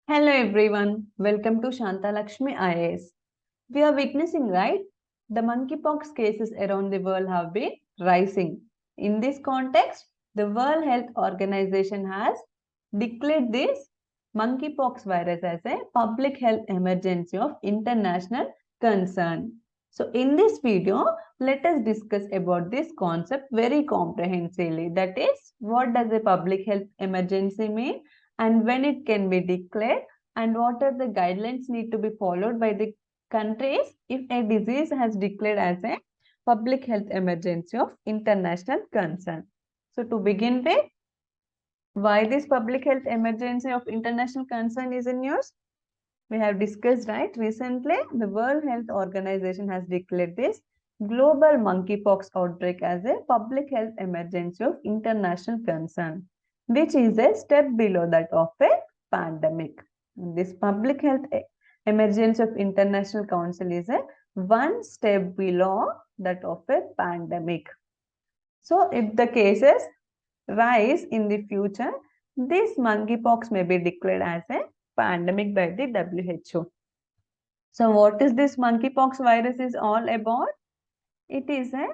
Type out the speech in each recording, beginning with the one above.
Hello everyone, welcome to Shanta Lakshmi IAS. We are witnessing, right? The monkeypox cases around the world have been rising. In this context, the World Health Organization has declared this monkeypox virus as a public health emergency of international concern. So in this video, let us discuss about this concept very comprehensively. That is, what does a public health emergency mean and when it can be declared and what are the guidelines need to be followed by the countries if a disease has declared as a public health emergency of international concern. So to begin with, why this public health emergency of international concern is in news? We have discussed, right? Recently, the World Health Organization has declared this global monkeypox outbreak as a public health emergency of international concern, which is a step below that of a pandemic. This public health emergency of international council is a one step below that of a pandemic. So, if the cases rise in the future, this monkeypox may be declared as a pandemic by the WHO. So what is this monkeypox virus is all about? It is a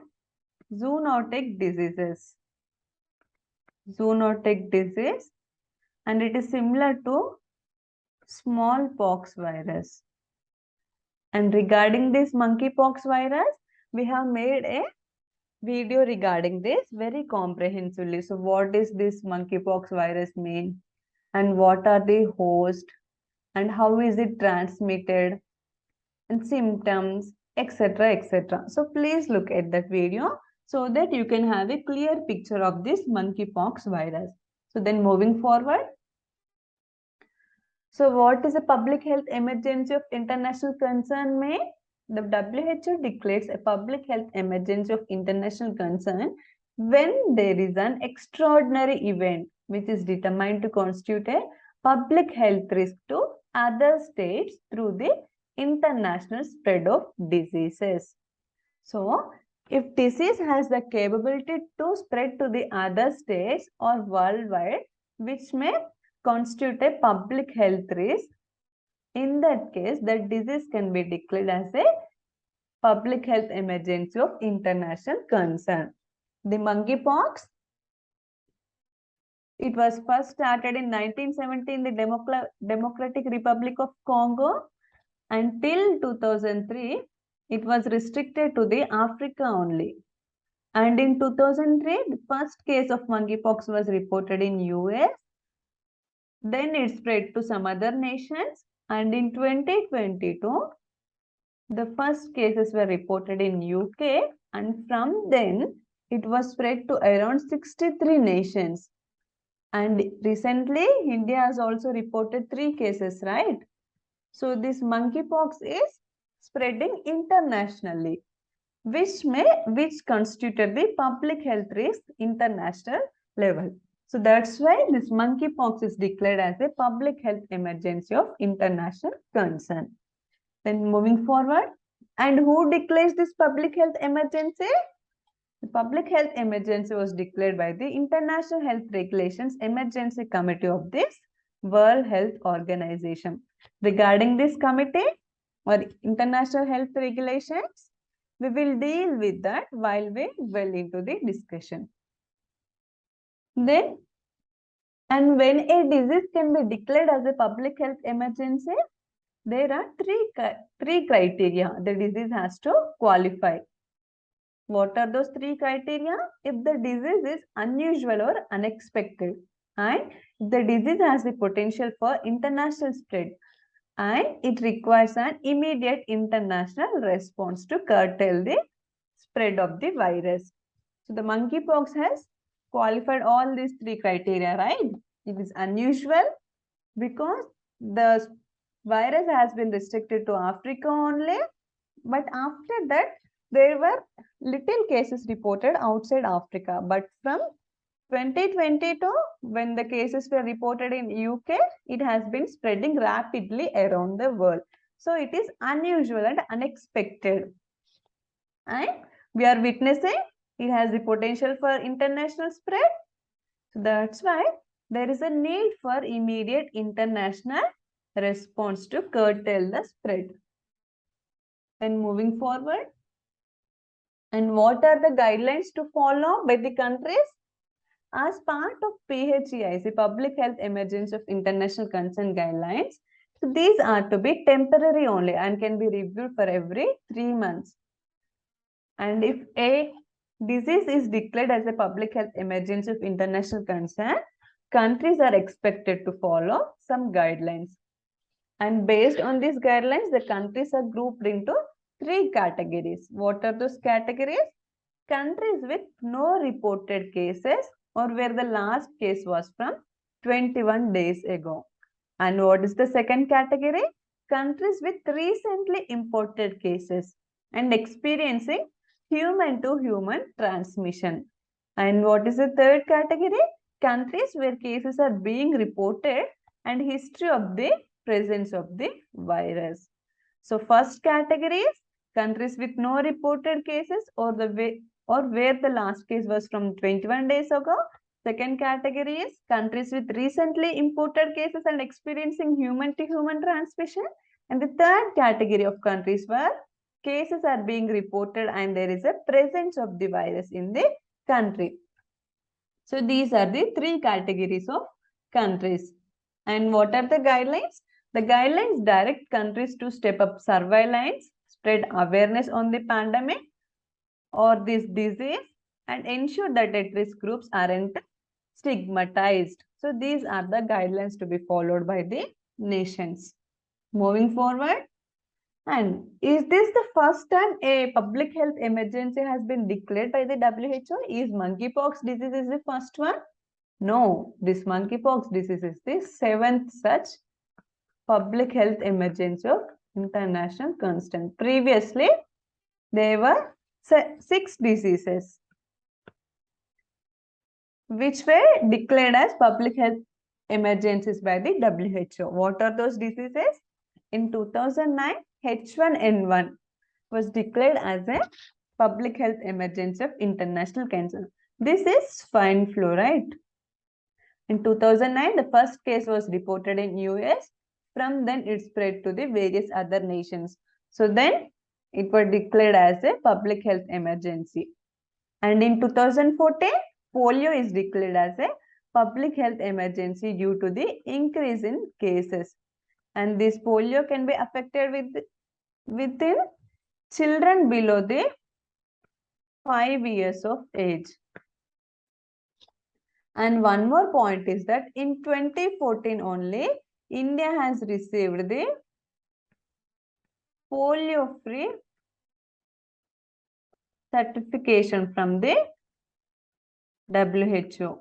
zoonotic diseases. Zoonotic disease, and it is similar to smallpox virus. And regarding this monkeypox virus, we have made a video regarding this very comprehensively. So what does this monkeypox virus mean? And what are the hosts? And how is it transmitted? And symptoms, etc., etc. So please look at that video so that you can have a clear picture of this monkeypox virus. So then moving forward. So what is a public health emergency of international concern may? The WHO declares a public health emergency of international concern when there is an extraordinary event which is determined to constitute a public health risk to other states through the international spread of diseases. So, if disease has the capability to spread to the other states or worldwide, which may constitute a public health risk, in that case, that disease can be declared as a public health emergency of international concern. The monkeypox, it was first started in 1970 in the Democratic Republic of Congo. Until 2003, it was restricted to the Africa only. And in 2003, the first case of monkeypox was reported in US. Then it spread to some other nations. And in 2022, the first cases were reported in UK. And from then, it was spread to around 63 nations. And recently, India has also reported 3 cases, right? So this monkeypox is spreading internationally, which constituted the public health risk international level. So that's why this monkeypox is declared as a public health emergency of international concern. Then moving forward, and who declares this public health emergency? The public health emergency was declared by the International Health Regulations Emergency Committee of this World Health Organization. Regarding this committee or international health regulations, we will deal with that while we well into the discussion. Then, and when a disease can be declared as a public health emergency, there are three criteria the disease has to qualify. What are those 3 criteria? If the disease is unusual or unexpected, and if the disease has the potential for international spread, and it requires an immediate international response to curtail the spread of the virus. So the monkeypox has qualified all these 3 criteria, right? It is unusual because the virus has been restricted to Africa only, but after that there were little cases reported outside Africa. But from 2022, when the cases were reported in UK, it has been spreading rapidly around the world. So it is unusual and unexpected. And we are witnessing it has the potential for international spread. So that's why there is a need for immediate international response to curtail the spread. And moving forward, and what are the guidelines to follow by the countries? As part of PHEIC, Public Health Emergency of International Concern Guidelines, so these are to be temporary only and can be reviewed for every 3 months. And if a disease is declared as a public health emergency of international concern, countries are expected to follow some guidelines. And based on these guidelines, the countries are grouped into 3 categories. What are those categories? Countries with no reported cases or where the last case was from 21 days ago. And what is the second category? Countries with recently imported cases and experiencing human to human transmission. And what is the third category? Countries where cases are being reported and history of the presence of the virus. So first category is countries with no reported cases or where the last case was from 21 days ago. Second category is countries with recently imported cases and experiencing human to human transmission. And the third category of countries where cases are being reported and there is a presence of the virus in the country. So these are the 3 categories of countries. And what are the guidelines? The guidelines direct countries to step up surveillance, spread awareness on the pandemic or this disease, and ensure that at-risk groups aren't stigmatized. So these are the guidelines to be followed by the nations. Moving forward, and is this the first time a public health emergency has been declared by the WHO? Is monkeypox disease is the first one? No, this monkeypox disease is the 7th such public health emergency of international concern. Previously, there were 6 diseases which were declared as public health emergencies by the WHO. What are those diseases? In 2009, H1N1 was declared as a public health emergency of international concern. This is swine flu, right? In 2009, the first case was reported in US. From then, it spread to the various other nations. So then, it was declared as a public health emergency. And in 2014, polio is declared as a public health emergency due to the increase in cases. And this polio can be affected within children below the 5 years of age. And one more point is that in 2014 only, India has received the polio-free certification from the WHO.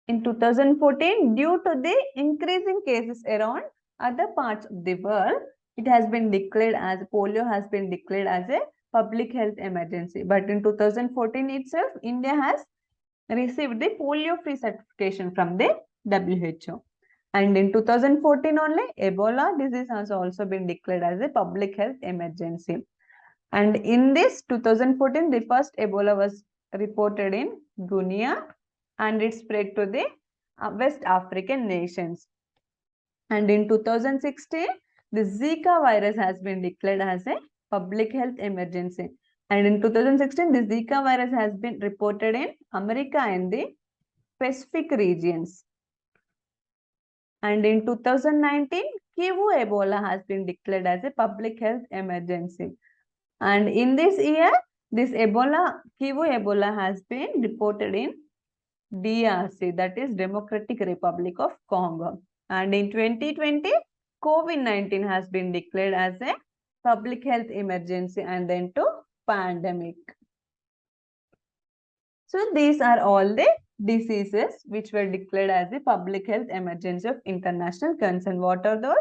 In 2014, due to the increasing cases around other parts of the world, it has been declared as polio has been declared as a public health emergency. But in 2014 itself, India has received the polio-free certification from the WHO. And in 2014 only, Ebola disease has also been declared as a public health emergency. And in this 2014, the first Ebola was reported in Guinea and it spread to the West African nations. And in 2016, the Zika virus has been declared as a public health emergency. And in 2016, the Zika virus has been reported in America and the Pacific regions. And in 2019, Kivu Ebola has been declared as a public health emergency. And in this year, this Kivu Ebola has been reported in DRC, that is Democratic Republic of Congo. And in 2020, COVID-19 has been declared as a public health emergency and then to pandemic. So these are all the diseases which were declared as the public health emergency of international concern. What are those?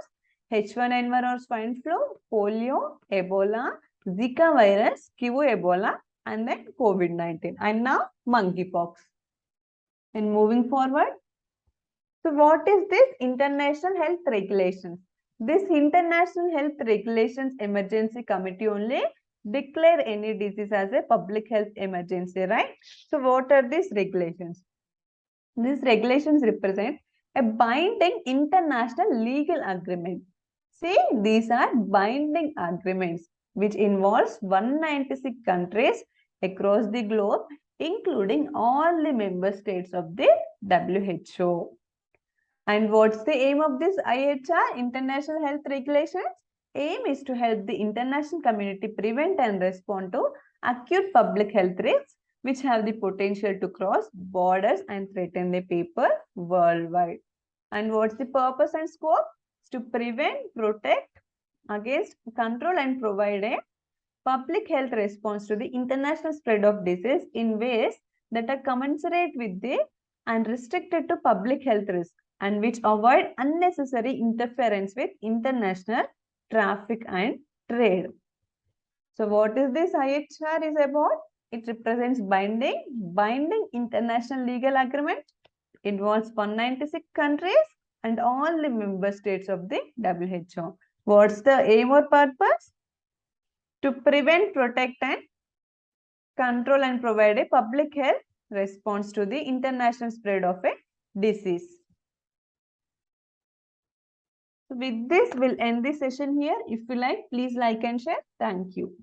H1N1 or swine flu, polio, Ebola, Zika virus, Kivu Ebola, and then COVID-19. And now monkeypox. And moving forward, so what is this international health regulations? This international health regulations emergency committee only declare any disease as a public health emergency, right? So what are these regulations? These regulations represent A binding international legal agreement. See, these are binding agreements which involves 196 countries across the globe, including all the member states of the WHO. And what's the aim of this IHR, International Health Regulations? Aim is to help the international community prevent and respond to acute public health risks which have the potential to cross borders and threaten the people worldwide. And what's the purpose and scope? It's to prevent, protect against, control and provide a public health response to the international spread of disease in ways that are commensurate with the and restricted to public health risk and which avoid unnecessary interference with international traffic and trade. So what is this IHR is about? It represents binding international legal agreement, involves 196 countries and all the member states of the WHO. What's the aim or purpose? To prevent, protect and control and provide a public health response to the international spread of a disease. So with this, we'll end this session here. If you like, please like and share. Thank you.